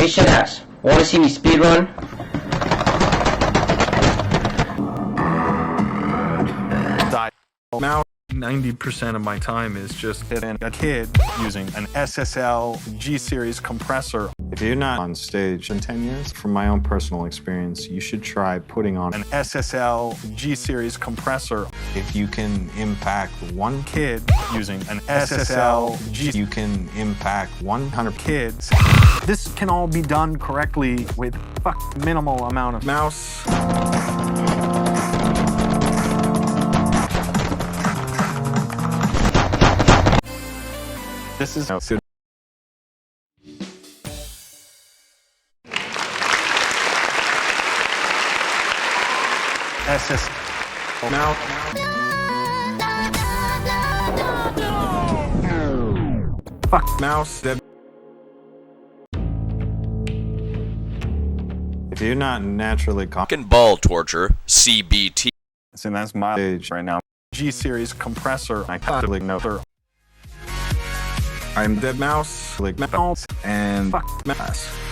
shit ass. Wanna see me speedrun? Now 90% of my time is just hitting a kid using an SSL G-Series compressor. If you're not on stage in 10 years, from my own personal experience, you should try putting on An SSL G-Series compressor. If you can impact one Kid using an SSL G, you can impact 100 kids. This can all be done correctly with minimal amount of mouse. This is SS. now. Mouse. If you're not naturally Ball torture, CBT. And that's my stage right now. G-Series compressor. I totally know. I'm dead mouse, Mouse and mouse.